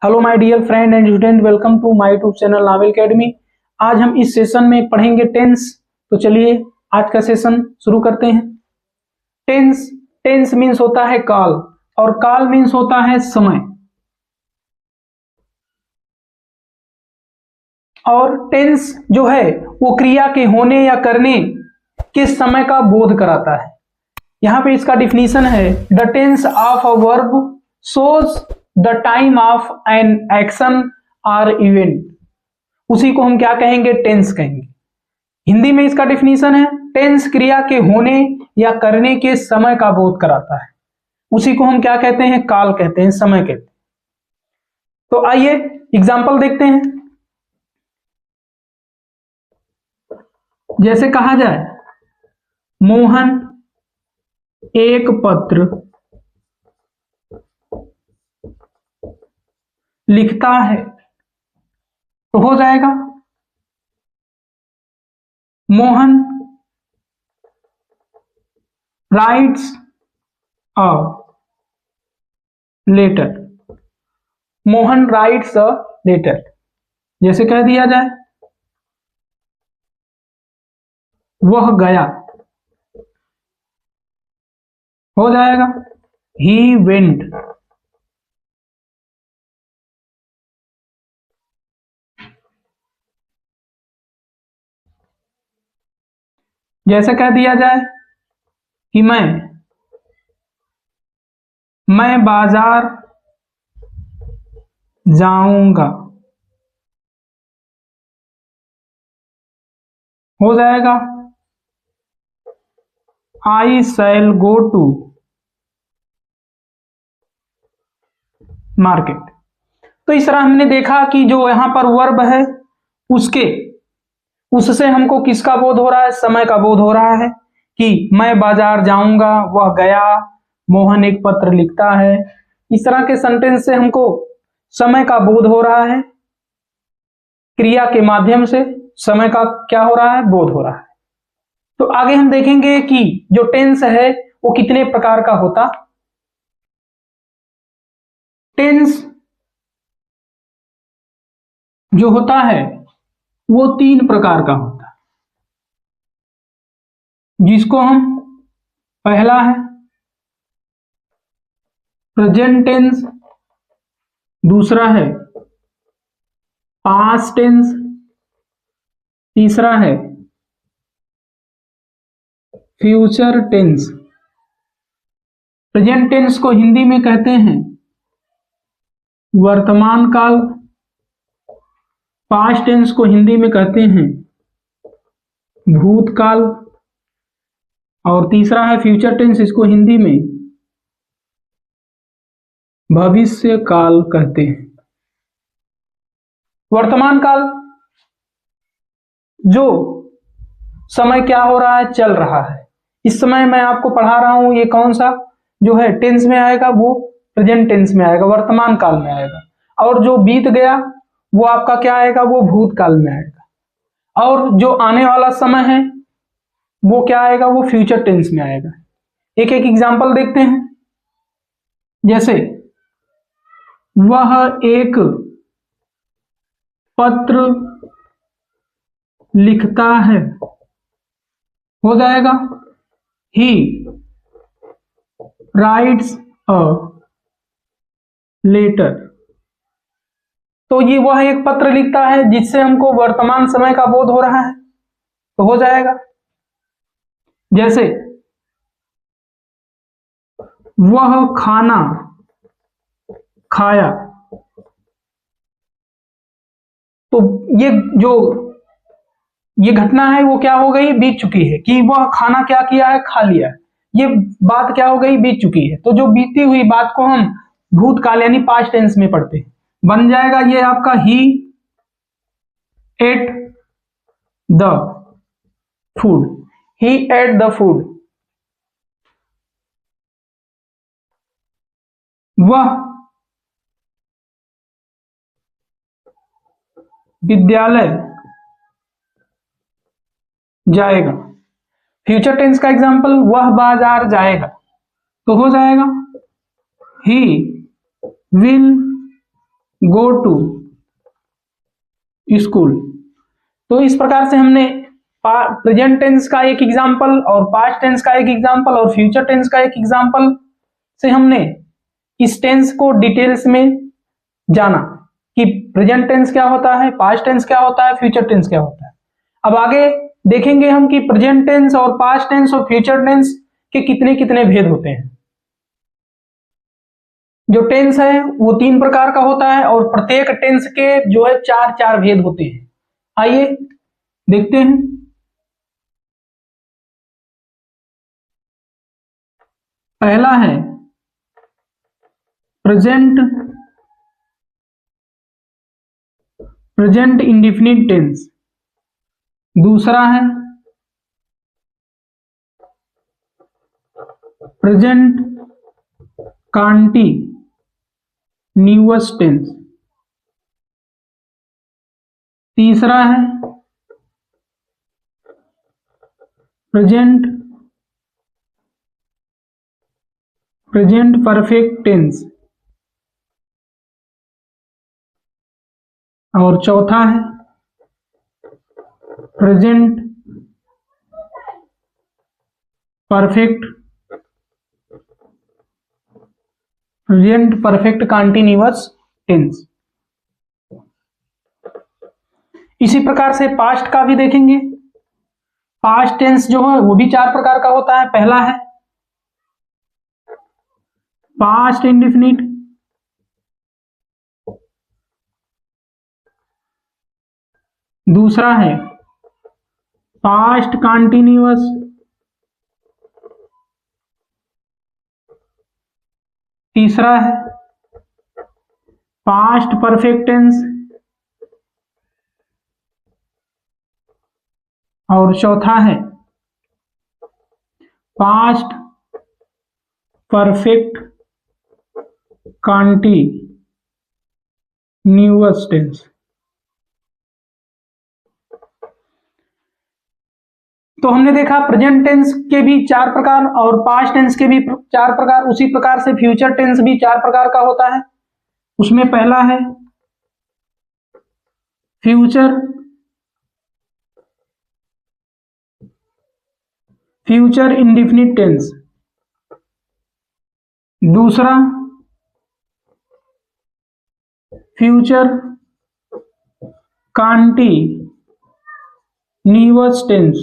Hello my dear friend and student, welcome to my YouTube channel naval academy. आज हम इस session में पढ़ेंगे टेंस। तो चलिए आज का सेशन शुरू करते हैं। टेंस टेंस मीन्स होता है काल, और काल मीन्स होता है समय। और टेंस जो है वो क्रिया के होने या करने के समय का बोध कराता है। यहाँ पे इसका डिफिनीशन है, the tense of a verb shows the time of an action or event. उसी को हम क्या कहेंगे? टेंस कहेंगे। हिंदी में इसका डिफिनीशन है, टेंस क्रिया के होने या करने के समय का बोध कराता है। उसी को हम क्या कहते हैं? काल कहते हैं, समय कहते हैं। तो आइए एग्जाम्पल देखते हैं। जैसे कहा जाए, मोहन एक पत्र लिखता है, तो हो जाएगा Mohan writes a letter. Mohan writes a letter. जैसे कह दिया जाए, वह गया, हो जाएगा ही वेंट। जैसे कह दिया जाए कि मैं बाजार जाऊंगा, हो जाएगा आई शैल गो टू मार्केट। तो इस तरह हमने देखा कि जो यहां पर वर्ब है उससे हमको किसका बोध हो रहा है? समय का बोध हो रहा है कि मैं बाजार जाऊंगा, वह गया, मोहन एक पत्र लिखता है। इस तरह के सेंटेंस से हमको समय का बोध हो रहा है। क्रिया के माध्यम से समय का क्या हो रहा है? बोध हो रहा है। तो आगे हम देखेंगे कि जो टेंस है वो कितने प्रकार का होता। टेंस जो होता है वो 3 प्रकार का होता है, जिसको हम, पहला है प्रेजेंट टेंस, दूसरा है पास्ट टेंस, तीसरा है फ्यूचर टेंस। प्रेजेंट टेंस को हिंदी में कहते हैं वर्तमान काल, पास्ट टेंस को हिंदी में कहते हैं भूतकाल, और तीसरा है फ्यूचर टेंस, इसको हिंदी में भविष्य काल कहते हैं। वर्तमान काल, जो समय क्या हो रहा है? चल रहा है। इस समय मैं आपको पढ़ा रहा हूं, ये कौन सा जो है टेंस में आएगा? वो प्रेजेंट टेंस में आएगा, वर्तमान काल में आएगा। और जो बीत गया वो आपका क्या आएगा? वो भूतकाल में आएगा। और जो आने वाला समय है वो क्या आएगा? वो फ्यूचर टेंस में आएगा। एक एक एग्जांपल देखते हैं। जैसे वह एक पत्र लिखता है, हो जाएगा ही राइट्स अ लेटर। तो ये वह एक पत्र लिखता है जिससे हमको वर्तमान समय का बोध हो रहा है, तो हो जाएगा। जैसे वह खाना खाया, तो ये घटना है वो क्या हो गई? बीत चुकी है। कि वह खाना क्या किया है? खा लिया है। ये बात क्या हो गई? बीत चुकी है। तो जो बीती हुई बात को हम भूतकाल यानी पास्ट टेंस में पढ़ते हैं, बन जाएगा ये आपका he ate the food. He ate the food. वह विद्यालय जाएगा। फ्यूचर टेंस का एग्जांपल, वह बाजार जाएगा, तो हो जाएगा he will go to school. तो इस प्रकार से हमने प्रेजेंट टेंस का एक एग्जाम्पल और पास्ट टेंस का एक एग्जाम्पल और फ्यूचर टेंस का एक एग्जाम्पल से हमने इस टेंस को डिटेल्स में जाना कि प्रेजेंट टेंस क्या होता है, पास्ट टेंस क्या होता है, फ्यूचर टेंस क्या होता है। अब आगे देखेंगे हम कि प्रेजेंट टेंस और पास्ट टेंस और फ्यूचर टेंस के कितने कितने भेद होते हैं। जो टेंस है वो 3 प्रकार का होता है और प्रत्येक टेंस के जो है 4 भेद होते हैं। आइए देखते हैं। पहला है प्रेजेंट इंडेफिनिट टेंस। दूसरा है प्रेजेंट कॉन्टिन्यूअस टेंस। तीसरा है प्रेजेंट परफेक्ट टेंस। और चौथा है प्रेजेंट परफेक्ट कॉन्टिन्यूअस टेंस। इसी प्रकार से पास्ट का भी देखेंगे। पास्ट टेंस जो है वो भी 4 प्रकार का होता है। पहला है पास्ट इंडेफिनिट, दूसरा है पास्ट कॉन्टिन्यूअस, तीसरा है पास्ट परफेक्ट टेंस और चौथा है पास्ट परफेक्ट कॉन्टिन्यूअस टेंस। तो हमने देखा प्रेजेंट टेंस के भी 4 प्रकार और पास्ट टेंस के भी 4 प्रकार। उसी प्रकार से फ्यूचर टेंस भी 4 प्रकार का होता है। उसमें पहला है फ्यूचर इंडेफिनिट टेंस, दूसरा फ्यूचर कॉन्टिन्यूअस टेंस,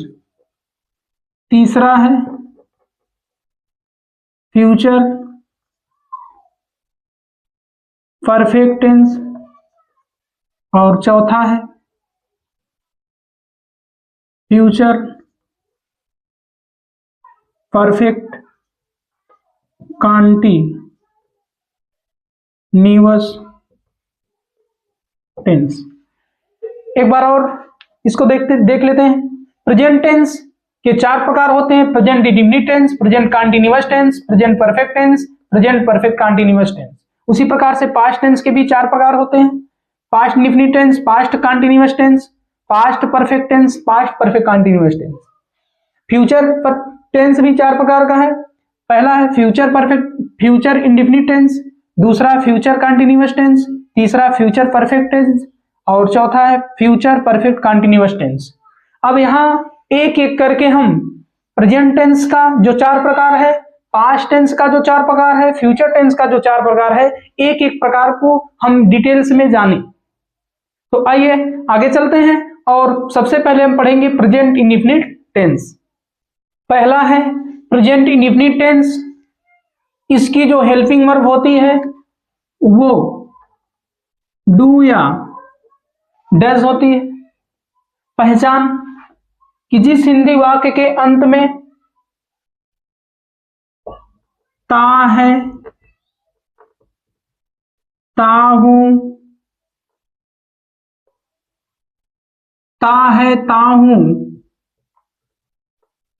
तीसरा है फ्यूचर परफेक्ट टेंस और चौथा है फ्यूचर परफेक्ट कॉन्टिन्यूअस टेंस। एक बार और इसको देख लेते हैं। प्रेजेंट टेंस के 4 प्रकार होते हैं। Present indefinite tense, present continuous tense, present perfect tense, present perfect continuous tense. उसी प्रकार से पास्ट टेंस के भी 4 प्रकार होते हैं। Past indefinite tense, past continuous tense, past perfect tense, past perfect continuous tense. Future tense भी 4 प्रकार का है। पहला है फ्यूचर इंडेफिनिट टेंस, दूसरा फ्यूचर कॉन्टिन्यूअस टेंस, तीसरा फ्यूचर परफेक्ट टेंस और चौथा है फ्यूचर परफेक्ट कॉन्टिन्यूअस टेंस। अब यहां एक एक करके हम प्रेजेंट टेंस का जो 4 प्रकार है, पास्ट टेंस का जो 4 प्रकार है, फ्यूचर टेंस का जो 4 प्रकार है, एक एक प्रकार को हम डिटेल्स में जाने। तो आइए आगे चलते हैं और सबसे पहले हम पढ़ेंगे प्रेजेंट इंडेफिनिट टेंस। पहला है प्रेजेंट इंडेफिनिट टेंस। इसकी जो हेल्पिंग वर्ब होती है वो डू या डज होती है। पहचान कि जिस हिंदी वाक्य के अंत में ता है, ता हूं, ता है, ता हूं,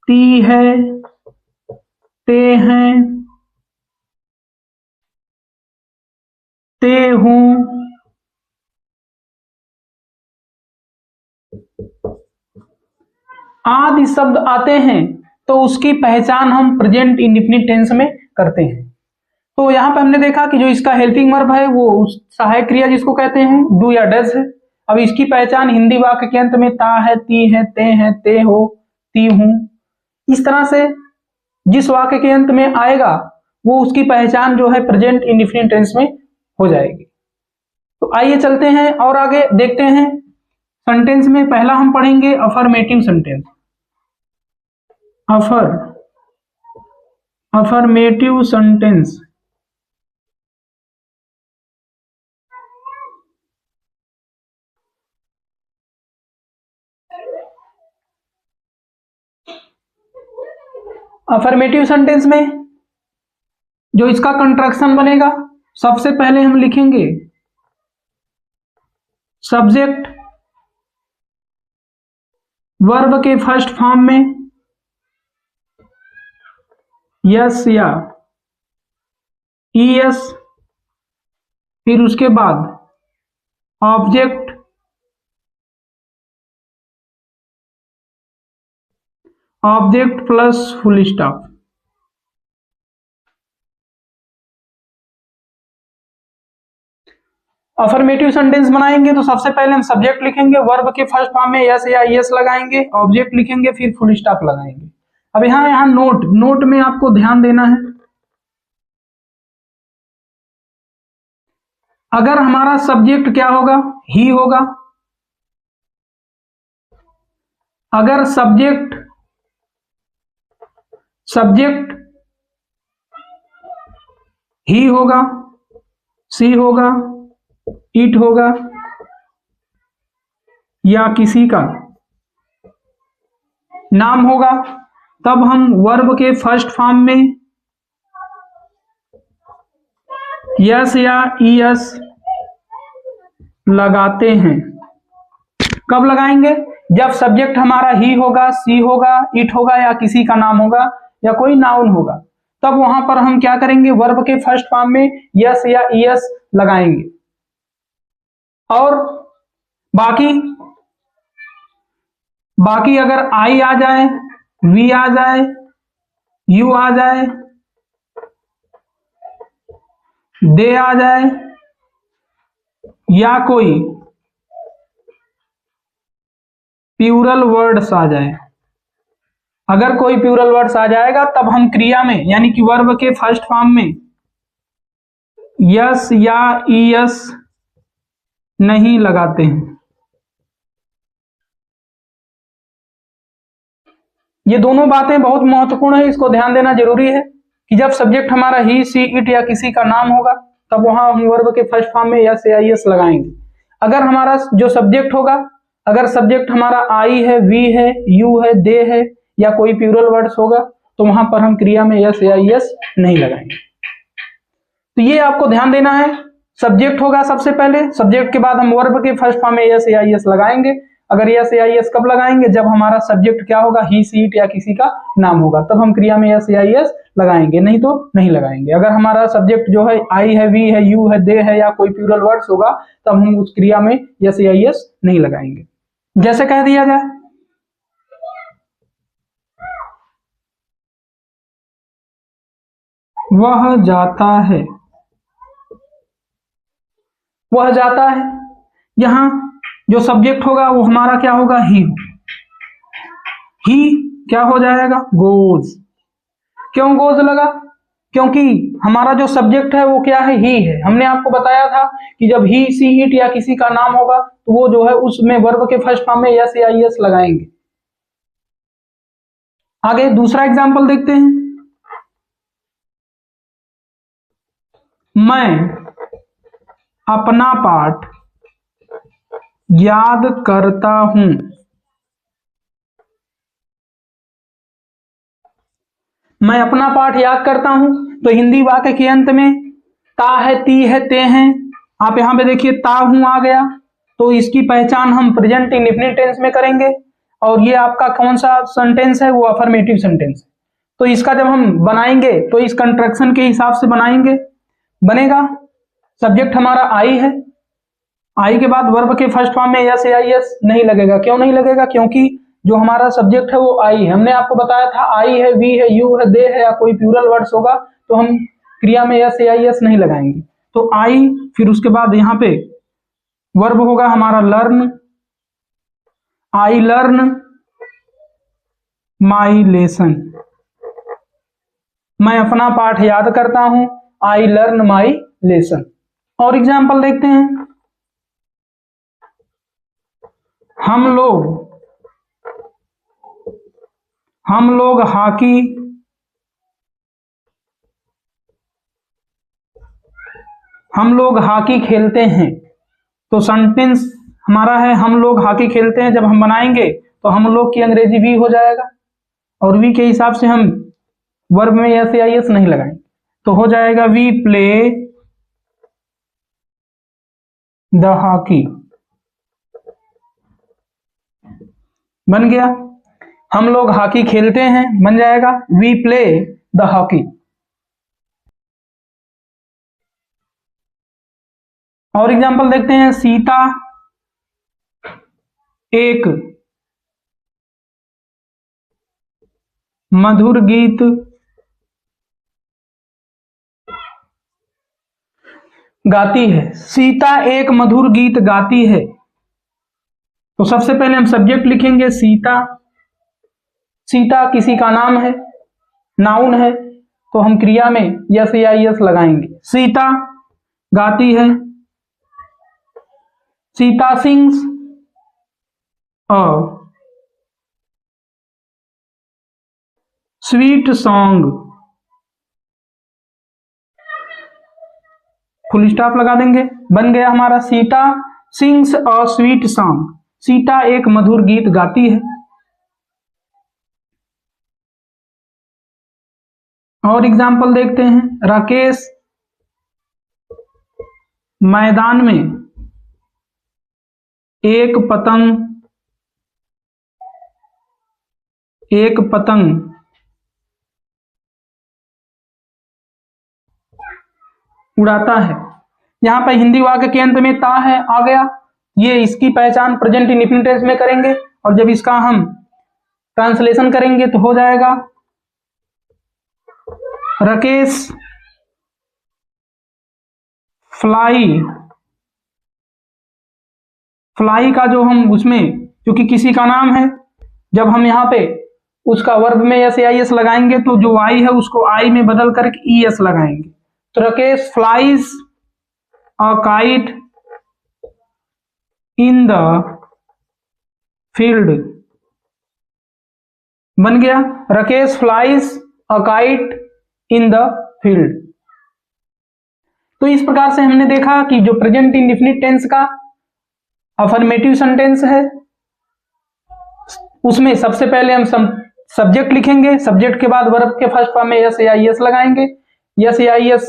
ती है, ते हैं, ते हूं, आदि शब्द आते हैं तो उसकी पहचान हम प्रेजेंट इंडेफिनिट टेंस में करते हैं। तो यहाँ पे हमने देखा कि जो इसका हेल्पिंग वर्ब है वो सहायक क्रिया जिसको कहते हैं डू या डज है। अब इसकी पहचान हिंदी वाक्य के अंत में ता है, ती है, ते हो, ती हूं, इस तरह से जिस वाक्य के अंत में आएगा वो उसकी पहचान जो है प्रेजेंट इंडेफिनिट टेंस में हो जाएगी। तो आइए चलते हैं और आगे देखते हैं। सेंटेंस में पहला हम पढ़ेंगे affirmative sentence. Affirmative sentence affirmative sentence में जो इसका कंट्रैक्शन बनेगा, सबसे पहले हम लिखेंगे सब्जेक्ट वर्ब के फर्स्ट फॉर्म में यस या ईएस, फिर उसके बाद object plus full stop. Affirmative sentence बनाएंगे तो सबसे पहले हम सब्जेक्ट लिखेंगे, वर्ब के फर्स्ट फॉर्म में यस या ईएस लगाएंगे, ऑब्जेक्ट लिखेंगे, फिर फुल स्टॉप लगाएंगे। अब यहां नोट में आपको ध्यान देना है, अगर हमारा सब्जेक्ट क्या होगा, ही होगा, अगर सब्जेक्ट ही होगा, सी होगा, इट होगा या किसी का नाम होगा, तब हम वर्ब के फर्स्ट फॉर्म में यस या ईएस लगाते हैं। कब लगाएंगे? जब सब्जेक्ट हमारा ही होगा, सी होगा, इट होगा या किसी का नाम होगा या कोई नाउन होगा, तब वहां पर हम क्या करेंगे, वर्ब के फर्स्ट फॉर्म में यस या ईएस लगाएंगे। और बाकी अगर आई आ जाए, वी आ जाए, यू आ जाए, दे आ जाए या कोई प्लूरल वर्ड्स आ जाए, अगर कोई प्लूरल वर्ड्स आ जाएगा तब हम क्रिया में यानी कि वर्ब के फर्स्ट फॉर्म में यस या ईएस नहीं लगाते हैं। ये दोनों बातें बहुत महत्वपूर्ण है, इसको ध्यान देना जरूरी है कि जब सब्जेक्ट हमारा ही, सी, इट या किसी का नाम होगा तब वहां हम वर्ब के फर्स्ट फॉर्म में यस या ईएस लगाएंगे। अगर हमारा जो सब्जेक्ट होगा, अगर सब्जेक्ट हमारा आई है, वी है, यू है, दे है या कोई प्लूरल वर्ड्स होगा तो वहां पर हम क्रिया में यस या ईएस नहीं लगाएंगे। तो ये आपको ध्यान देना है, सब्जेक्ट होगा सबसे पहले, सब्जेक्ट के बाद हम वर्ब के फर्स्ट फॉर्म में यस या ईएस लगाएंगे। अगर यस या ईएस कब लगाएंगे? जब हमारा सब्जेक्ट क्या होगा, ही, सी, इट या किसी का नाम होगा, तब हम क्रिया में यस या ईएस लगाएंगे, नहीं तो नहीं लगाएंगे। अगर हमारा सब्जेक्ट जो है आई है, वी है, यू है, दे है या कोई प्लूरल वर्ड्स होगा तब हम उस क्रिया में यस या ईएस नहीं लगाएंगे। जैसे कह दिया जाए वह जाता है, वह जाता है, यहां जो सब्जेक्ट होगा वो हमारा क्या होगा, ही क्या हो जाएगा, गोज। क्यों गोज लगा? क्योंकि हमारा जो सब्जेक्ट है वो क्या है, ही है। हमने आपको बताया था कि जब ही, सी, इट या किसी का नाम होगा तो वो जो है उसमें वर्ब के फर्स्ट फॉर्म में यस या ईएस लगाएंगे। आगे दूसरा एग्जांपल देखते हैं। मैं अपना पाठ याद करता हूं। मैं अपना पाठ याद करता हूं, तो हिंदी वाक्य के अंत में ता है, ती है, ते हैं। आप यहां पे देखिए ता हूं आ गया, तो इसकी पहचान हम प्रेजेंट इंडेफिनिट टेंस में करेंगे। और ये आपका कौन सा सेंटेंस है, वो अफर्मेटिव सेंटेंस। तो इसका जब हम बनाएंगे तो इस कंट्रैक्शन के हिसाब से बनाएंगे। बनेगा सब्जेक्ट हमारा आई है, आई के बाद वर्ब के फर्स्ट फॉर्म में यस या ईएस नहीं लगेगा। क्यों नहीं लगेगा? क्योंकि जो हमारा सब्जेक्ट है वो आई है। हमने आपको बताया था आई है, वी है, यू है, दे है या कोई प्लूरल वर्ड्स होगा तो हम क्रिया में एस या एस नहीं लगाएंगे। तो आई, फिर उसके बाद यहाँ पे वर्ब होगा हमारा learn, I learn my lesson, मैं अपना पाठ याद करता हूं, आई लर्न माई लेसन। और एग्जाम्पल देखते हैं, हम लोग हॉकी खेलते हैं। तो सेंटेंस हमारा है हम लोग हॉकी खेलते हैं, जब हम बनाएंगे तो हम लोग की अंग्रेजी वी हो जाएगा, और वी के हिसाब से हम वर्ब में एस या एस नहीं लगाएंगे, तो हो जाएगा वी प्ले द हॉकी। बन गया, हम लोग हॉकी खेलते हैं बन जाएगा वी प्ले द हॉकी। और एग्जाम्पल देखते हैं, सीता एक मधुर गीत गाती है। सीता एक मधुर गीत गाती है, तो सबसे पहले हम सब्जेक्ट लिखेंगे सीता। सीता किसी का नाम है, नाउन है, तो हम क्रिया में यस या यस लगाएंगे। सीता गाती है, Sita sings a sweet song, full stop लगा देंगे, बन गया हमारा Sita sings a sweet song. Sita एक मधुर गीत गाती है। और एग्जाम्पल देखते हैं, राकेश मैदान में एक पतंग उड़ाता है। यहां पर हिंदी वाक्य के अंत में ता है आ गया, ये इसकी पहचान प्रेजेंट इंडेफिनिट टेंस में करेंगे, और जब इसका हम ट्रांसलेशन करेंगे तो हो जाएगा राकेश फ्लाई का जो हम उसमें क्योंकि किसी का नाम है, जब हम यहाँ पे उसका वर्ब में एस या एस लगाएंगे तो जो आई है उसको आई में बदल करके ई एस लगाएंगे। तो Rakesh flies a kite in the field, बन गया Rakesh flies a kite in the field. तो इस प्रकार से हमने देखा कि जो प्रेजेंट इंडेफिनिट टेंस का अफर्मेटिव सेंटेंस है उसमें सबसे पहले हम सब्जेक्ट लिखेंगे, सब्जेक्ट के बाद वर्ब के फर्स्ट फॉर्म में यस या यस लगाएंगे। यस या यस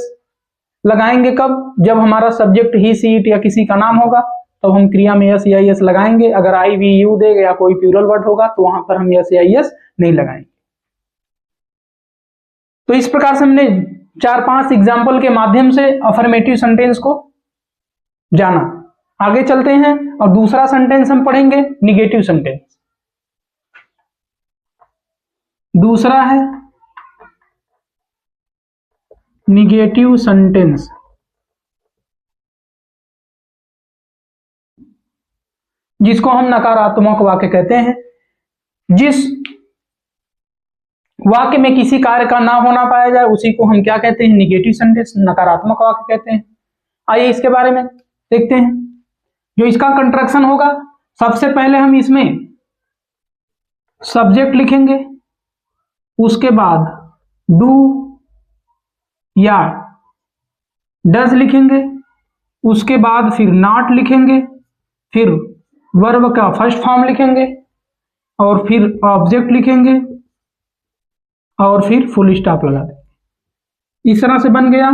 लगाएंगे कब, जब हमारा सब्जेक्ट ही सी इट या किसी का नाम होगा, तब हम क्रिया में यस या यस लगाएंगे। अगर आई वी यू देगा या कोई प्लूरल वर्ड होगा तो वहां पर हम यस या यस नहीं लगाएंगे। तो इस प्रकार से हमने 4-5 एग्जाम्पल के माध्यम से अफर्मेटिव सेंटेंस को जाना। आगे चलते हैं और दूसरा सेंटेंस हम पढ़ेंगे निगेटिव सेंटेंस। दूसरा है निगेटिव सेंटेंस, जिसको हम नकारात्मक वाक्य कहते हैं। जिस वाक्य में किसी कार्य का ना होना पाया जाए उसी को हम क्या कहते हैं, निगेटिव सेंटेंस, नकारात्मक वाक्य कहते हैं। आइए इसके बारे में देखते हैं। जो इसका कंस्ट्रक्शन होगा, सबसे पहले हम इसमें सब्जेक्ट लिखेंगे, उसके बाद डू या डज लिखेंगे, उसके बाद फिर नॉट लिखेंगे, फिर वर्ब का फर्स्ट फॉर्म लिखेंगे, और फिर ऑब्जेक्ट लिखेंगे, और फिर फुल स्टॉप लगा देंगे। इस तरह से बन गया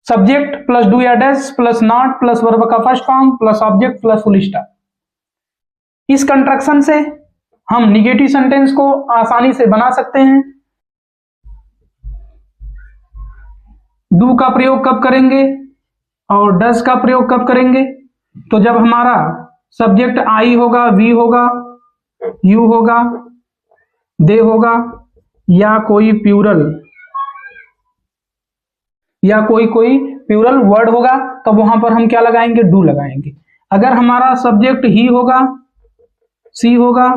सब्जेक्ट प्लस डू या does plus not plus verb का first form plus object plus full stop. इस कंस्ट्रक्शन से हम निगेटिव सेंटेंस को आसानी से बना सकते हैं। डू का प्रयोग कब करेंगे और डज का प्रयोग कब करेंगे, तो जब हमारा सब्जेक्ट आई होगा, वी होगा, यू होगा, दे होगा, या कोई प्यूरल वर्ड होगा तब वहां पर हम क्या लगाएंगे, डू लगाएंगे। अगर हमारा सब्जेक्ट ही होगा, सी होगा,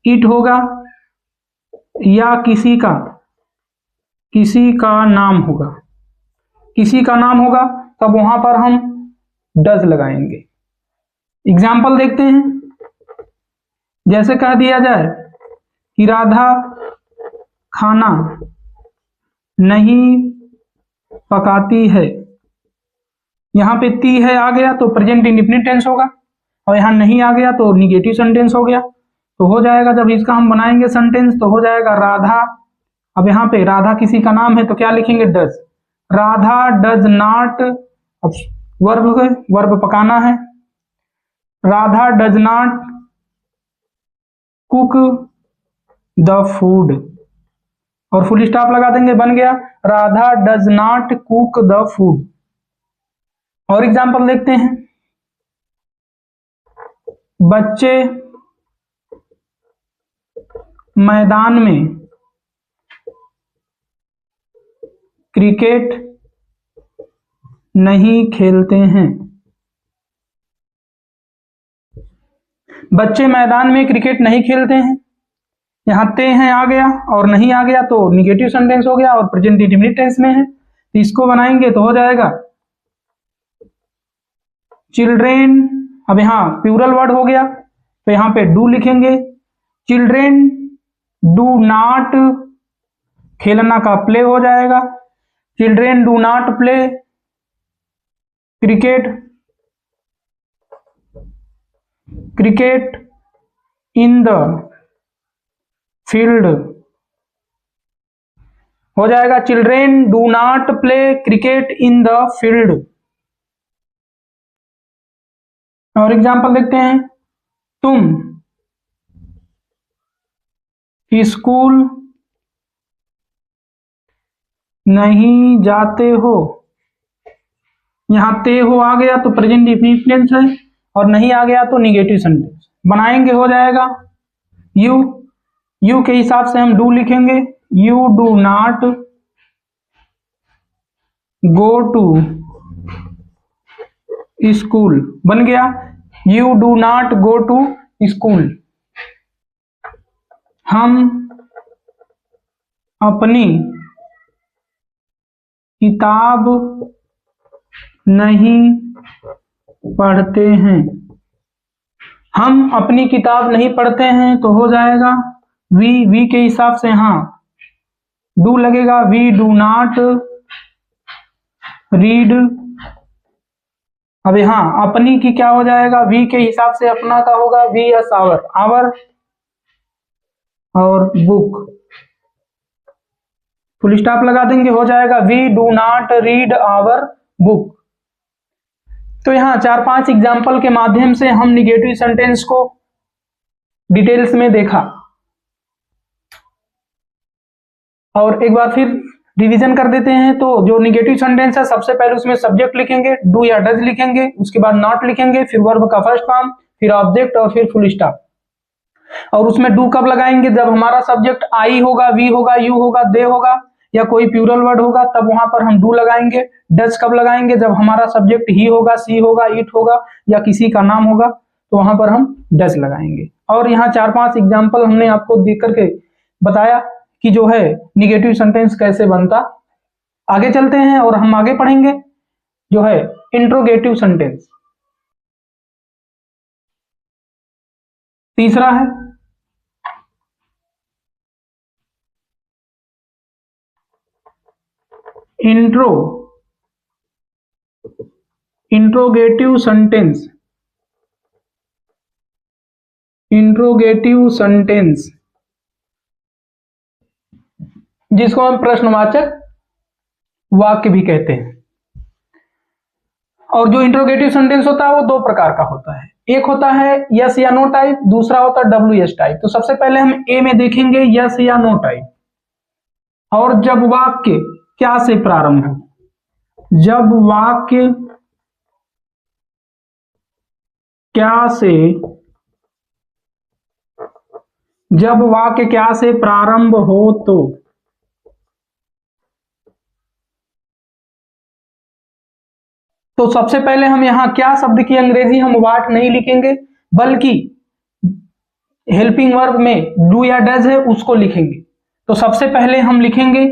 इट होगा या किसी का नाम होगा तब वहां पर हम डज लगाएंगे। एग्जाम्पल देखते हैं। जैसे कह दिया जाए कि राधा खाना नहीं पकाती है, यहां पे ती है आ गया तो प्रेजेंट इंडेफिनिट टेंस होगा, और यहां नहीं आ गया तो निगेटिव सेंटेंस हो गया। तो हो जाएगा, जब इसका हम बनाएंगे सेंटेंस तो हो जाएगा राधा, अब यहाँ पे राधा किसी का नाम है तो क्या लिखेंगे, डज। राधा डज नॉट, अब वर्ब है, वर्ब पकाना है, Radha does not cook the food, और फुल स्टॉप लगा देंगे, बन गया Radha does not cook the food. और एग्जांपल देखते हैं। बच्चे मैदान में क्रिकेट नहीं खेलते हैं। बच्चे मैदान में क्रिकेट नहीं खेलते हैं, यहां ते हैं आ गया और नहीं आ गया तो निगेटिव सेंटेंस हो गया और प्रेजेंट इंडेफिनिट टेंस में है, तो इसको बनाएंगे तो हो जाएगा चिल्ड्रेन। अब यहां प्लूरल वर्ड हो गया तो यहां पे डू लिखेंगे, चिल्ड्रेन डू नॉट, खेलना का प्ले हो जाएगा, children do not play cricket in the field हो जाएगा, children do not play cricket in the field. और एग्जांपल देखते हैं। तुम स्कूल नहीं जाते हो, यहां ते हो आ गया तो प्रेजेंट इंडेफिनिट टेंस है और नहीं आ गया तो निगेटिव सेंटेंस बनाएंगे, हो जाएगा यू के हिसाब से हम डू लिखेंगे, you do not go to school, बन गया you do not go to school. हम अपनी किताब नहीं पढ़ते हैं, हम अपनी किताब नहीं पढ़ते हैं तो हो जाएगा वी के हिसाब से हाँ डू लगेगा, वी डू नॉट रीड। अब यहां अपनी की क्या हो जाएगा, वी के हिसाब से अपना का होगा वी एस आवर और बुक, फुल स्टॉप लगा देंगे, हो जाएगा we do not read our book. तो यहाँ 4-5 एग्जाम्पल के माध्यम से हम निगेटिव सेंटेंस को डिटेल्स में देखा, और एक बार फिर रिवीजन कर देते हैं। तो जो निगेटिव सेंटेंस है सबसे पहले उसमें सब्जेक्ट लिखेंगे, डू या डज लिखेंगे, उसके बाद नॉट लिखेंगे, फिर वर्ब का फर्स्ट फॉर्म, फिर ऑब्जेक्ट और फिर फुल स्टॉप। और उसमें डू कब लगाएंगे, जब हमारा सब्जेक्ट आई होगा, वी होगा, यू होगा, दे होगा या कोई प्लूरल वर्ड होगा तब वहां पर हम डू लगाएंगे। डज कब लगाएंगे, जब हमारा सब्जेक्ट ही होगा, सी होगा, इट होगा या किसी का नाम होगा तो वहां पर हम डज लगाएंगे। और यहाँ 4-5 एग्जाम्पल हमने आपको देख करके बताया कि जो है निगेटिव सेंटेंस कैसे बनता। आगे चलते हैं और हम आगे पढ़ेंगे जो है इंट्रोगेटिव सेंटेंस। तीसरा है इंट्रोगेटिव सेंटेंस। इंट्रोगेटिव सेंटेंस जिसको हम प्रश्नवाचक वाक्य भी कहते हैं। और जो इंट्रोगेटिव सेंटेंस होता है वो 2 प्रकार का होता है, एक होता है यस या नो टाइप, दूसरा होता है WS टाइप। तो सबसे पहले हम ए में देखेंगे यस या नो टाइप। और जब वाक्य क्या से प्रारंभ हो, जब वाक्य क्या से जब वाक्य क्या से प्रारंभ हो तो सबसे पहले हम यहां क्या शब्द की अंग्रेजी हम वाट नहीं लिखेंगे, बल्कि हेल्पिंग वर्ब में डू या डज है उसको लिखेंगे। तो सबसे पहले हम लिखेंगे,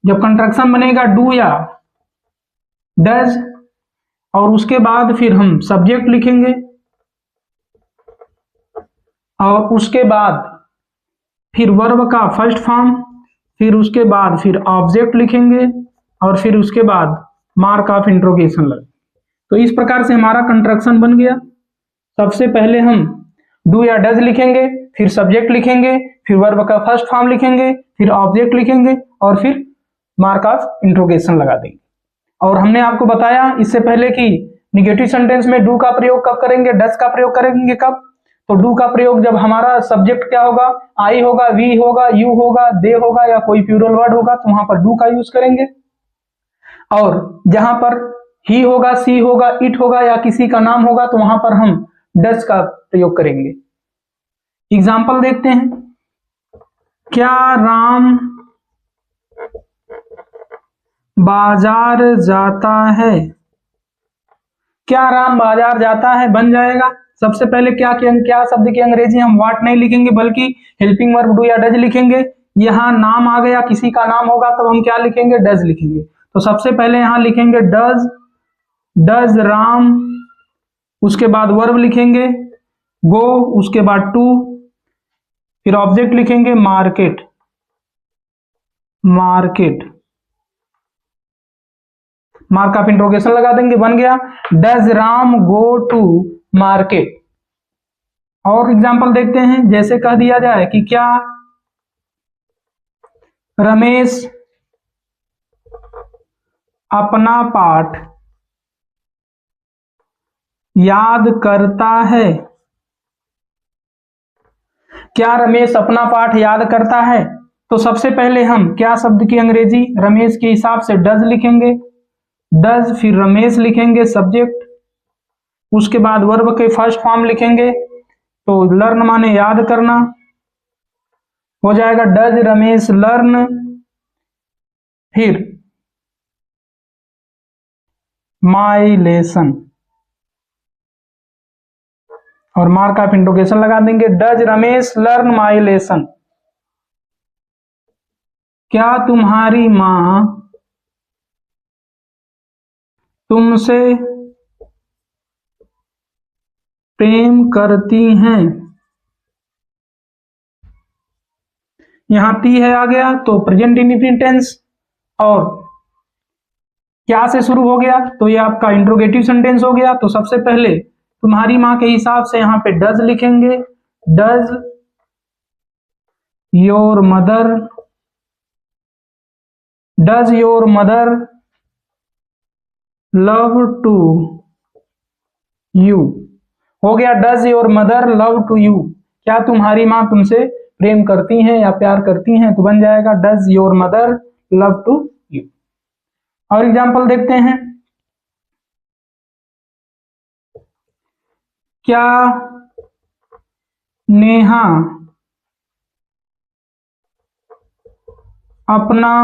जब कंट्रक्शन बनेगा डू या डज, और उसके बाद फिर हम सब्जेक्ट लिखेंगे, और उसके बाद फिर वर्ब का फर्स्ट फॉर्म, फिर उसके बाद फिर ऑब्जेक्ट लिखेंगे, और फिर उसके बाद मार्क ऑफ इंट्रोगेशन लगे। तो इस प्रकार से हमारा कंस्ट्रक्शन बन गया। सबसे पहले हम डू या डज लिखेंगे, फिर सब्जेक्ट लिखेंगे, फिर वर्ब का फर्स्ट फॉर्म लिखेंगे, फिर ऑब्जेक्ट लिखेंगे, और फिर मार्क ऑफ इंट्रोगेशन लगा देंगे। और हमने आपको बताया इससे पहले कि निगेटिव सेंटेंस में डू का प्रयोग कब करेंगे, डज का प्रयोग करेंगे कब। तो डू का प्रयोग जब हमारा सब्जेक्ट क्या होगा, आई होगा, वी होगा, यू होगा, दे होगा, या कोई प्लूरल वर्ड होगा, तो वहां पर डू का यूज करेंगे। और जहां पर ही होगा, सी होगा, इट होगा, या किसी का नाम होगा, तो वहां पर हम डज का प्रयोग करेंगे। एग्जाम्पल देखते हैं। क्या राम बाजार जाता है? क्या राम बाजार जाता है बन जाएगा। सबसे पहले क्या शब्द की अंग्रेजी हम वाट नहीं लिखेंगे, बल्कि हेल्पिंग वर्ब डू या डज लिखेंगे। यहां नाम आ गया, किसी का नाम होगा, तब हम क्या लिखेंगे, डज लिखेंगे। तो सबसे पहले यहां लिखेंगे डज राम, उसके बाद वर्ब लिखेंगे गो, उसके बाद टू, फिर ऑब्जेक्ट लिखेंगे मार्केट, मार्क ऑफ इंट्रोगेशन लगा देंगे, बन गया does Ram go to market. और एग्जांपल देखते हैं, जैसे कह दिया जाए कि क्या रमेश अपना पाठ याद करता है? क्या रमेश अपना पाठ याद करता है? तो सबसे पहले हम क्या शब्द की अंग्रेजी रमेश के हिसाब से डज लिखेंगे, डज, फिर रमेश लिखेंगे सब्जेक्ट, उसके बाद वर्ब के फर्स्ट फॉर्म लिखेंगे। तो लर्न माने याद करना, हो जाएगा डज रमेश लर्न, फिर माई लेसन, और मार्क ऑफ इंट्रोगेशन लगा देंगे does Ramesh learn my lesson. क्या तुम्हारी मां तुमसे प्रेम करती हैं? यहां टी है आ गया, तो प्रेजेंट इंडेफिनिट टेंस, और क्या से शुरू हो गया, तो ये आपका इंट्रोगेटिव सेंटेंस हो गया। तो सबसे पहले तुम्हारी मां के हिसाब से यहां पे डज लिखेंगे, does your mother love to you, हो गया does your mother love to you. क्या तुम्हारी मां तुमसे प्रेम करती हैं या प्यार करती हैं, तो बन जाएगा does your mother love to you. और एग्जांपल देखते हैं। क्या नेहा अपना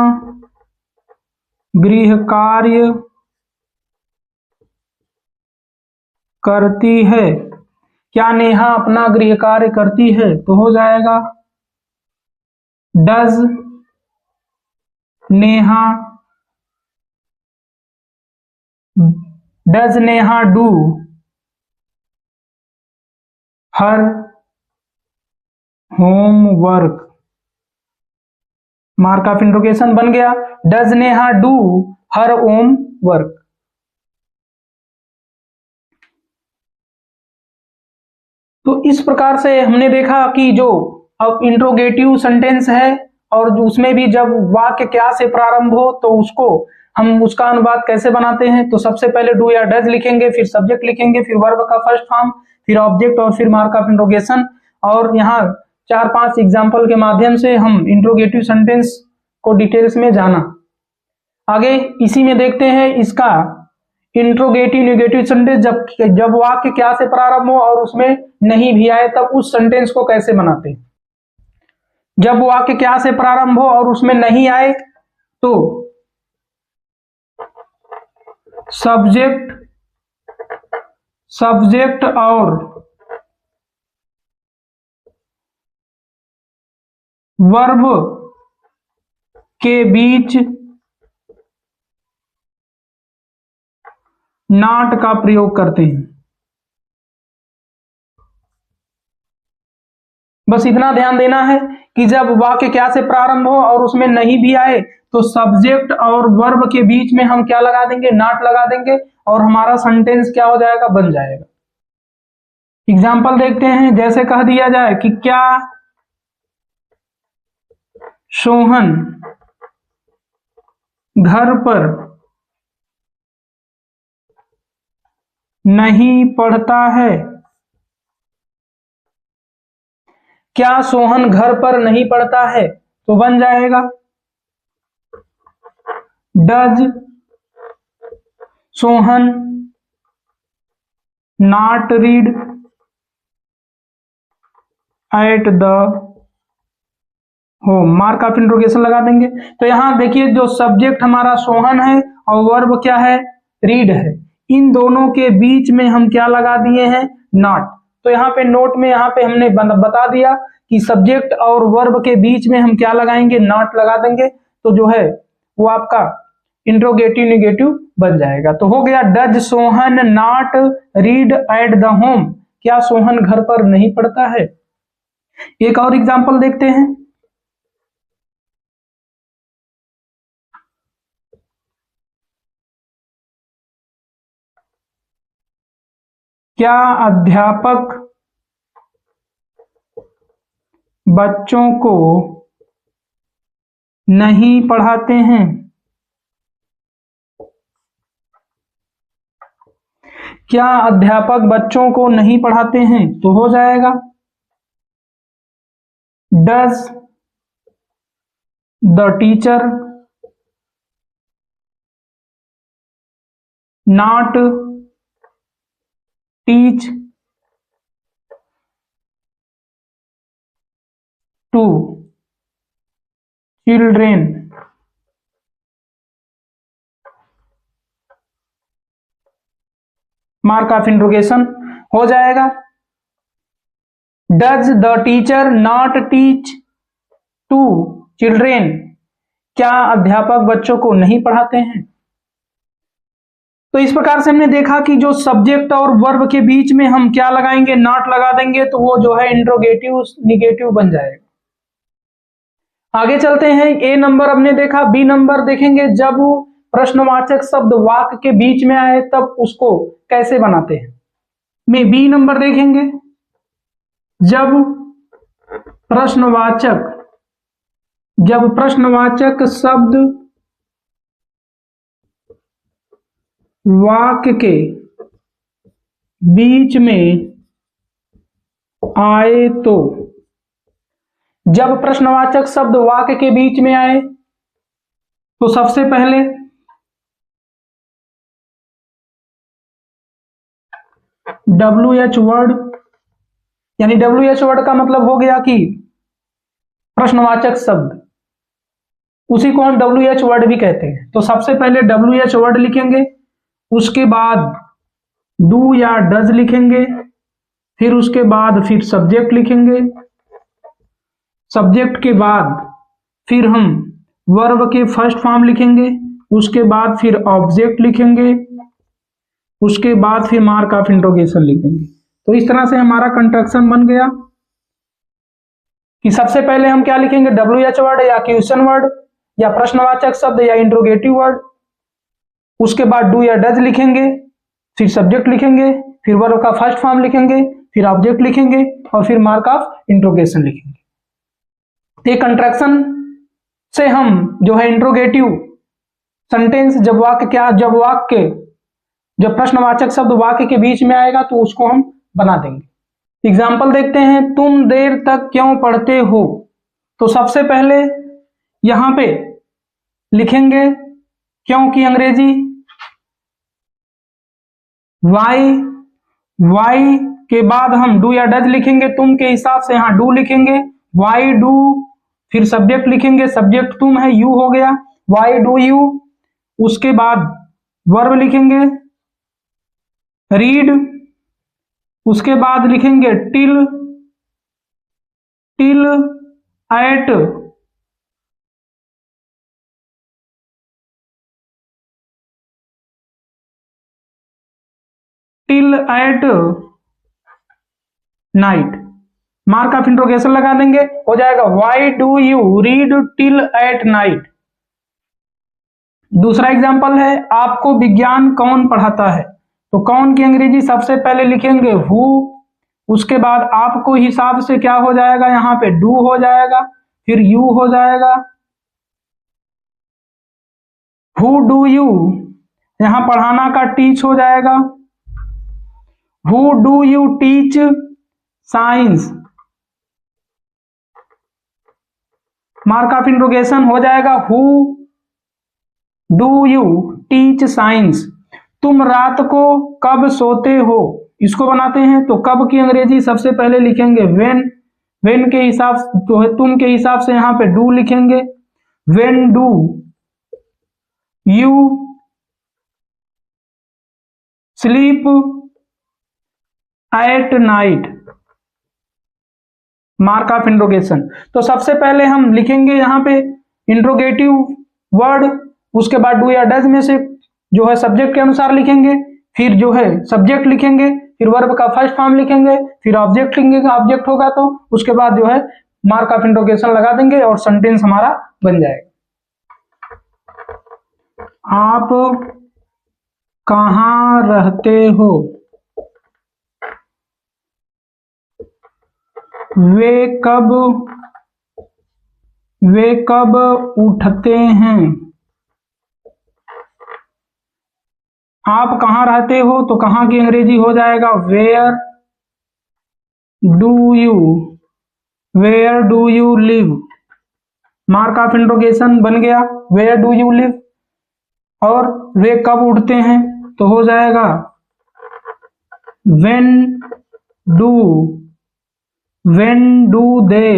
गृह कार्य करती है? क्या नेहा अपना गृह कार्य करती है, तो हो जाएगा does Neha do her homework, mark of interrogation बन गया does Neha do her home work. तो इस प्रकार से हमने देखा कि जो अब इंट्रोगेटिव सेंटेंस है, और जो उसमें भी जब वाक्य क्या से प्रारंभ हो तो उसको हम उसका अनुवाद कैसे बनाते हैं। तो सबसे पहले डू या डज लिखेंगे, फिर सब्जेक्ट लिखेंगे, फिर वर्ब का फर्स्ट फॉर्म, फिर ऑब्जेक्ट, और फिर मार्क ऑफ इंट्रोगेशन। और यहाँ 4-5 एग्जाम्पल के माध्यम से हम इंट्रोगेटिव सेंटेंस को डिटेल्स में जाना। आगे इसी में देखते हैं इसका इंट्रोगेटिव निगेटिव सेंटेंस जब वाक्य क्या से प्रारंभ हो और उसमें नहीं भी आए तब उस सेंटेंस को कैसे बनाते हैं। जब वाक्य क्या से प्रारंभ हो और उसमें नहीं आए तो सब्जेक्ट और वर्ब के बीच नॉट का प्रयोग करते हैं। बस इतना ध्यान देना है कि जब वाक्य क्या से प्रारंभ हो और उसमें नहीं भी आए तो सब्जेक्ट और वर्ब के बीच में हम क्या लगा देंगे, नॉट लगा देंगे और हमारा सेंटेंस क्या हो जाएगा, बन जाएगा। एग्जाम्पल देखते हैं, जैसे कह दिया जाए कि क्या सोहन घर पर नहीं पढ़ता है। क्या सोहन घर पर नहीं पढ़ता है, तो बन जाएगा does Sohan not read at the home. Mark of interrogation लगा देंगे। तो यहां देखिए जो सब्जेक्ट हमारा सोहन है और वर्ब क्या है, रीड है, इन दोनों के बीच में हम क्या लगा दिए हैं, नॉट। तो यहाँ पे नोट में यहाँ पे हमने बता दिया कि सब्जेक्ट और वर्ब के बीच में हम क्या लगाएंगे, नॉट लगा देंगे। तो जो है वो आपका इंट्रोगेटिव निगेटिव बन जाएगा। तो हो गया does Sohan not read at the home. क्या सोहन घर पर नहीं पढ़ता है। एक और एग्जांपल देखते हैं, क्या अध्यापक बच्चों को नहीं पढ़ाते हैं। क्या अध्यापक बच्चों को नहीं पढ़ाते हैं, तो हो जाएगा does the teacher not teach to children. Mark of interrogation हो जाएगा does the teacher not teach to children. क्या अध्यापक बच्चों को नहीं पढ़ाते हैं। तो इस प्रकार से हमने देखा कि जो सब्जेक्ट और वर्ब के बीच में हम क्या लगाएंगे, नॉट लगा देंगे, तो वो जो है इंट्रोगेटिव निगेटिव बन जाएगा। आगे चलते हैं, ए नंबर हमने देखा, बी नंबर देखेंगे। जब प्रश्नवाचक शब्द वाक्य के बीच में आए तब उसको कैसे बनाते हैं। में बी नंबर देखेंगे, जब प्रश्नवाचक शब्द वाक्य के बीच में आए तो, जब प्रश्नवाचक शब्द वाक्य के बीच में आए तो सबसे पहले WH वर्ड, यानी WH वर्ड का मतलब हो गया कि प्रश्नवाचक शब्द, उसी को हम WH वर्ड भी कहते हैं। तो सबसे पहले WH वर्ड लिखेंगे, उसके बाद डू या डज लिखेंगे, फिर उसके बाद फिर सब्जेक्ट लिखेंगे, सब्जेक्ट के बाद फिर हम वर्ब के फर्स्ट फॉर्म लिखेंगे, उसके बाद फिर ऑब्जेक्ट लिखेंगे, उसके बाद फिर मार्क ऑफ इंट्रोगेशन लिखेंगे। तो इस तरह से हमारा कंस्ट्रक्शन बन गया कि सबसे पहले हम क्या लिखेंगे, WH वर्ड या क्वेश्चन वर्ड या प्रश्नवाचक शब्द या इंट्रोगेटिव वर्ड, उसके बाद डू या डज लिखेंगे, फिर सब्जेक्ट लिखेंगे, फिर वर्ब का फर्स्ट फॉर्म लिखेंगे, फिर ऑब्जेक्ट लिखेंगे और फिर मार्क ऑफ इंट्रोगेशन लिखेंगे। तो कंस्ट्रक्शन से हम जो है इंट्रोगेटिव सेंटेंस जब प्रश्नवाचक शब्द वाक्य के बीच में आएगा तो उसको हम बना देंगे। एग्जाम्पल देखते हैं, तुम देर तक क्यों पढ़ते हो। तो सबसे पहले यहां पे लिखेंगे क्यों की अंग्रेजी वाई, वाई के बाद हम डू या डज लिखेंगे, तुम के हिसाब से यहाँ डू लिखेंगे, वाई डू, फिर सब्जेक्ट लिखेंगे, सब्जेक्ट तुम है, यू हो गया, वाई डू यू, उसके बाद वर्ब लिखेंगे रीड, उसके बाद लिखेंगे till, till eight, till eight night, mark of interrogation लगा देंगे, हो जाएगा why do you read till eight night. दूसरा एग्जांपल है, आपको विज्ञान कौन पढ़ाता है, तो कौन की अंग्रेजी सबसे पहले लिखेंगे हु, उसके बाद आपको हिसाब से क्या हो जाएगा, यहाँ पे डू हो जाएगा, फिर यू हो जाएगा, हु डू यू, यहां पढ़ाना का टीच हो जाएगा, who do you teach science, mark of interrogation हो जाएगा who do you teach science. तुम रात को कब सोते हो, इसको बनाते हैं, तो कब की अंग्रेजी सबसे पहले लिखेंगे व्हेन, व्हेन के हिसाब तो है तुम के हिसाब से यहां पे डू लिखेंगे, when do you sleep at night, mark of interrogation. तो सबसे पहले हम लिखेंगे यहाँ पे इंट्रोगेटिव वर्ड, उसके बाद डू या डज में से जो है सब्जेक्ट के अनुसार लिखेंगे, फिर जो है सब्जेक्ट लिखेंगे, फिर वर्ब का फर्स्ट फॉर्म लिखेंगे, फिर ऑब्जेक्ट लिखेंगे, ऑब्जेक्ट होगा तो उसके बाद जो है मार्क ऑफ इंट्रोगेशन लगा देंगे और सेंटेंस हमारा बन जाएगा। आप कहाँ रहते हो, वे कब उठते हैं, आप कहाँ रहते हो तो कहाँ की अंग्रेजी हो जाएगा where do you live, mark of interrogation बन गया वेयर डू यू लिव, और वे कब उठते हैं तो हो जाएगा when do they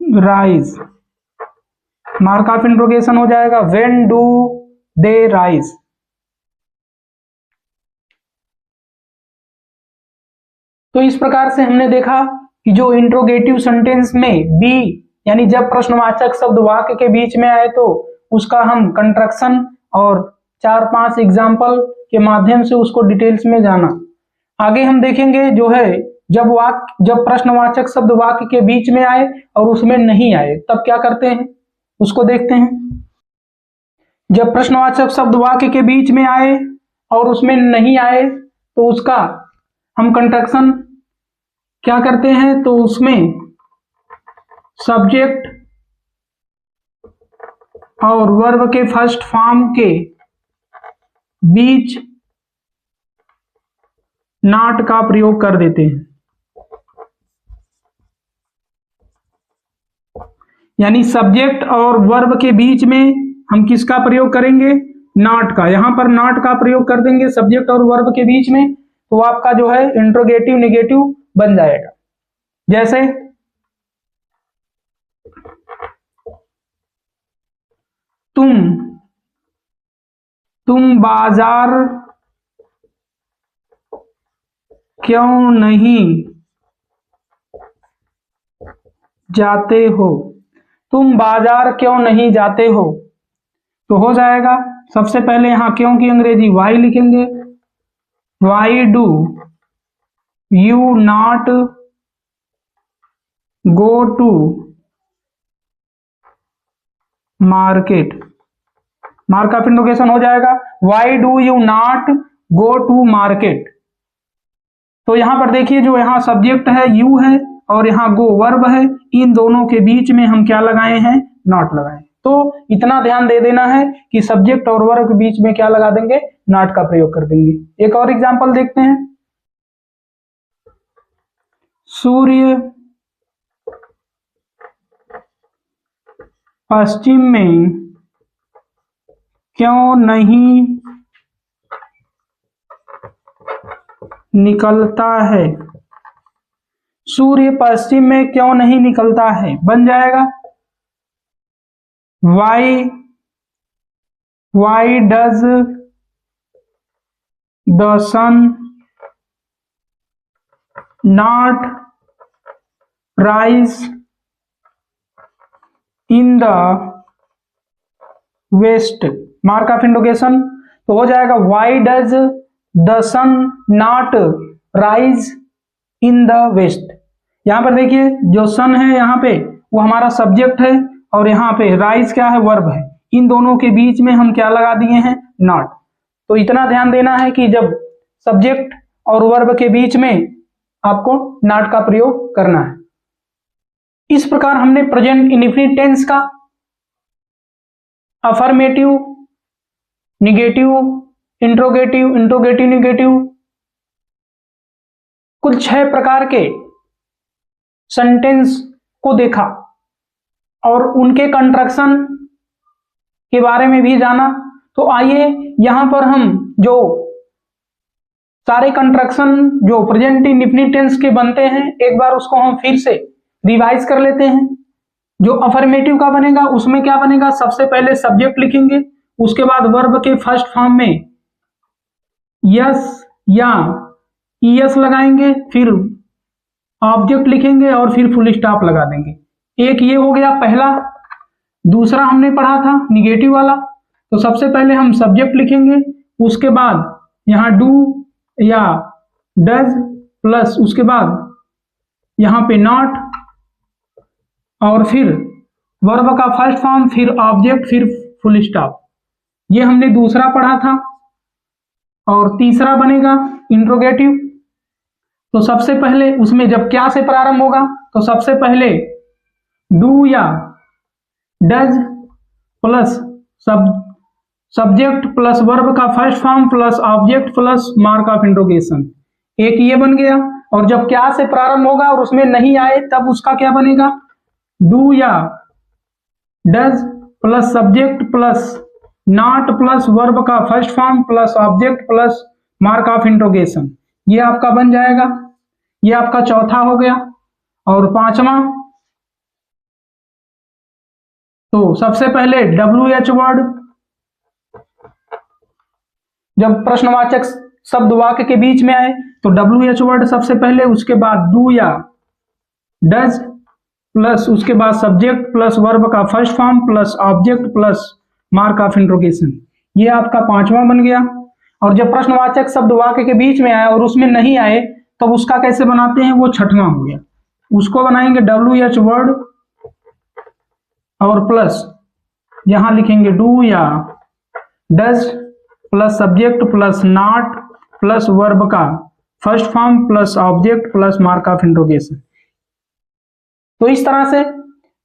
rise, mark of interrogation हो जाएगा व्हेन डू दे राइज। तो इस प्रकार से हमने देखा कि जो इंट्रोगेटिव सेंटेंस में बी यानी जब प्रश्नवाचक शब्द वाक्य के बीच में आए तो उसका हम कंस्ट्रक्शन और 4-5 एग्जाम्पल के माध्यम से उसको डिटेल्स में जाना। आगे हम देखेंगे जो है जब प्रश्नवाचक शब्द वाक्य के बीच में आए और उसमें नहीं आए तब क्या करते हैं उसको देखते हैं। जब प्रश्नवाचक शब्द वाक्य के बीच में आए और उसमें नहीं आए तो उसका हम कंस्ट्रक्शन क्या करते हैं, तो उसमें सब्जेक्ट और वर्ब के फर्स्ट फॉर्म के बीच नॉट का प्रयोग कर देते हैं, यानी सब्जेक्ट और वर्ब के बीच में हम किसका प्रयोग करेंगे, नॉट का। यहां पर नॉट का प्रयोग कर देंगे सब्जेक्ट और वर्ब के बीच में, तो आपका जो है इंट्रोगेटिव नेगेटिव बन जाएगा। जैसे तुम बाजार क्यों नहीं जाते हो, तुम बाजार क्यों नहीं जाते हो, तो हो जाएगा सबसे पहले यहां क्यों की अंग्रेजी वाई लिखेंगे, why do you not go to market, mark of interrogation हो जाएगा why do you not go to market. तो यहां पर देखिए जो यहां सब्जेक्ट है यू है और यहां गो वर्ब है, इन दोनों के बीच में हम क्या लगाए हैं, नॉट लगाए। तो इतना ध्यान दे देना है कि सब्जेक्ट और वर्ब के बीच में क्या लगा देंगे, नॉट का प्रयोग कर देंगे। एक और एग्जांपल देखते हैं, सूर्य पश्चिम में क्यों नहीं निकलता है, सूर्य पश्चिम में क्यों नहीं निकलता है, बन जाएगा why does the sun not rise in the west, mark of interrogation. तो हो जाएगा why does the sun not rise in the west। यहां पर देखिए जो सन है यहाँ पे वो हमारा सब्जेक्ट है और यहाँ पे राइज क्या है, वर्ब है। इन दोनों के बीच में हम क्या लगा दिए हैं, नॉट। तो इतना ध्यान देना है कि जब सब्जेक्ट और वर्ब के बीच में आपको नॉट का प्रयोग करना है। इस प्रकार हमने प्रेजेंट इंडेफिनिट टेंस का affirmative, negative, interrogative, interrogative negative, कुल 6 प्रकार के सेंटेंस को देखा और उनके कंस्ट्रक्शन के बारे में भी जाना। तो आइए यहां पर हम जो सारे कंस्ट्रक्शन जो प्रेजेंट इंडेफिनिट टेंस के बनते हैं एक बार उसको हम फिर से रिवाइज कर लेते हैं। जो अफर्मेटिव का बनेगा उसमें क्या बनेगा, सबसे पहले सब्जेक्ट लिखेंगे, उसके बाद वर्ब के फर्स्ट फॉर्म में यस या ईएस लगाएंगे, फिर ऑब्जेक्ट लिखेंगे और फिर फुल स्टॉप लगा देंगे। एक ये हो गया पहला। दूसरा हमने पढ़ा था निगेटिव वाला। तो सबसे पहले हम सब्जेक्ट लिखेंगे, उसके बाद यहाँ डू या डज प्लस उसके बाद यहाँ पे नॉट और फिर वर्ब का फर्स्ट फॉर्म, फिर ऑब्जेक्ट, फिर फुल स्टॉप। ये हमने दूसरा पढ़ा था। और तीसरा बनेगा इंट्रोगेटिव। तो सबसे पहले उसमें जब क्या से प्रारंभ होगा तो सबसे पहले डू या does plus subject plus verb का first form plus object plus mark of interrogation, एक ये बन गया। और जब क्या से प्रारंभ होगा और उसमें नहीं आए तब उसका क्या बनेगा, डू या does plus subject plus not plus verb का first form plus object plus mark of interrogation, ये आपका बन जाएगा। ये आपका चौथा हो गया। और पांचवा, तो सबसे पहले WH वर्ड, जब प्रश्नवाचक शब्द वाक्य के बीच में आए तो WH वर्ड सबसे पहले, उसके बाद डू या डज प्लस उसके बाद सब्जेक्ट प्लस वर्ब का first form plus object plus mark of interrogation, ये आपका पांचवा बन गया। और जब प्रश्नवाचक शब्द वाक्य के बीच में आए और उसमें नहीं आए तब तो उसका कैसे बनाते हैं, वो छठवां हो गया। उसको बनाएंगे WH वर्ड और प्लस यहां लिखेंगे डू या does plus subject plus not plus verb का first form plus object plus mark of interrogation. तो इस तरह से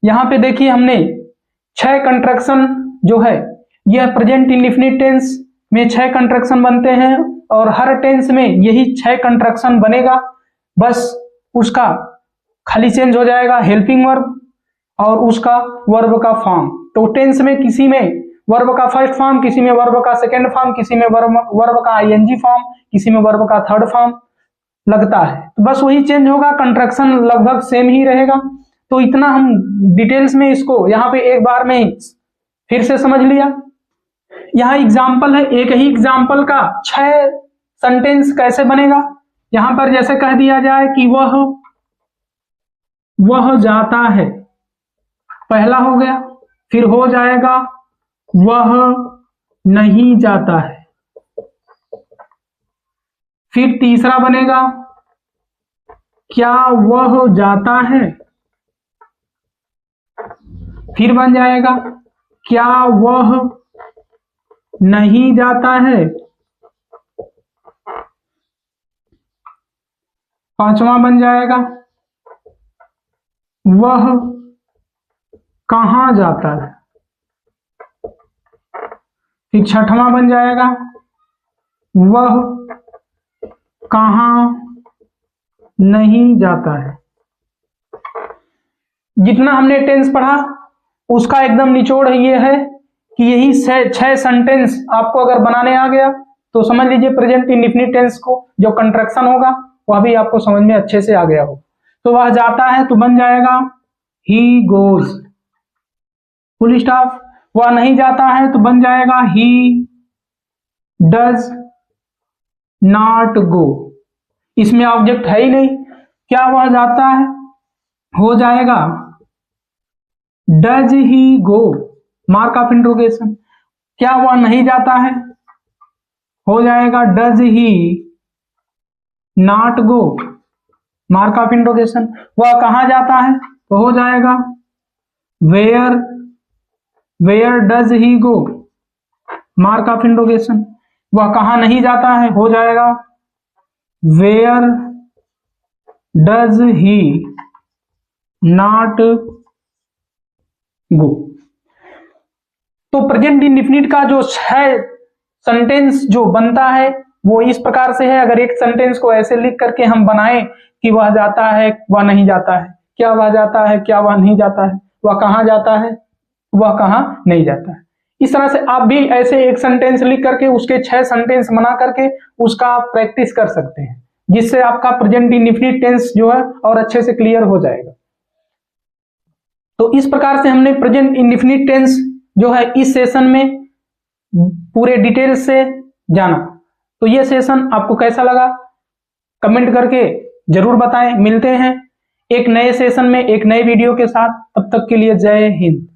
यहां पे देखिए हमने 6 कंस्ट्रक्शन जो है यह प्रेजेंट इंडेफिनिट टेंस में 6 कंस्ट्रक्शन बनते हैं और हर टेंस में यही 6 कंस्ट्रक्शन बनेगा। बस उसका खाली चेंज हो जाएगा हेल्पिंग वर्ब और उसका वर्ब का फॉर्म। तो टेंस में किसी में वर्ब का फर्स्ट फॉर्म, किसी में वर्ब का सेकेंड फॉर्म, किसी में वर्ब का आईएनजी फॉर्म, किसी में वर्ब का थर्ड फॉर्म लगता है। तो बस वही चेंज होगा, कंस्ट्रक्शन लगभग सेम ही रहेगा। तो इतना हम डिटेल्स में इसको यहाँ पे एक बार में फिर से समझ लिया। यहाँ एग्जाम्पल है, एक ही एग्जाम्पल का 6 सेंटेंस कैसे बनेगा। यहां पर जैसे कह दिया जाए कि वह जाता है, पहला हो गया। फिर हो जाएगा वह नहीं जाता है। फिर तीसरा बनेगा क्या वह जाता है। फिर बन जाएगा क्या वह नहीं जाता है। पांचवा बन जाएगा वह कहां जाता है। फिर छठवां बन जाएगा वह कहां नहीं जाता है। जितना हमने टेंस पढ़ा उसका एकदम निचोड़ ये है कि यही 6 सेंटेंस आपको अगर बनाने आ गया तो समझ लीजिए प्रेजेंट इंडेफिनिट टेंस को जो कंट्रैक्शन होगा वह भी आपको समझ में अच्छे से आ गया हो। तो वह जाता है तो बन जाएगा ही गोज, फुल स्टॉप। वह नहीं जाता है तो बन जाएगा ही डज नॉट गो। इसमें ऑब्जेक्ट है ही नहीं, क्या वह जाता है, हो जाएगा does he go, mark of interrogation. क्या वह नहीं जाता है, हो जाएगा does he not go, mark of interrogation. वह कहां जाता है तो हो जाएगा where does he go, mark of interrogation. वह कहां नहीं जाता है, हो जाएगा where does he not go. तो प्रेजेंट इंडेफिनिट का जो 6 सेंटेंस जो बनता है वो इस प्रकार से है। अगर एक सेंटेंस को ऐसे लिख करके हम बनाएं कि वह जाता है, वह नहीं जाता है, क्या वह जाता है, क्या वह नहीं जाता है, वह कहां जाता है, वह कहां नहीं जाता है। इस तरह से आप भी ऐसे एक सेंटेंस लिख करके उसके 6 सेंटेंस बना करके उसका आप प्रैक्टिस कर सकते हैं, जिससे आपका प्रेजेंट इंडेफिनिट टेंस जो है और अच्छे से क्लियर हो जाएगा। तो इस प्रकार से हमने प्रेजेंट इंडेफिनिट टेंस जो है इस सेशन में पूरे डिटेल से जाना। तो ये सेशन आपको कैसा लगा कमेंट करके जरूर बताएं। मिलते हैं एक नए सेशन में एक नए वीडियो के साथ, तब तक के लिए जय हिंद।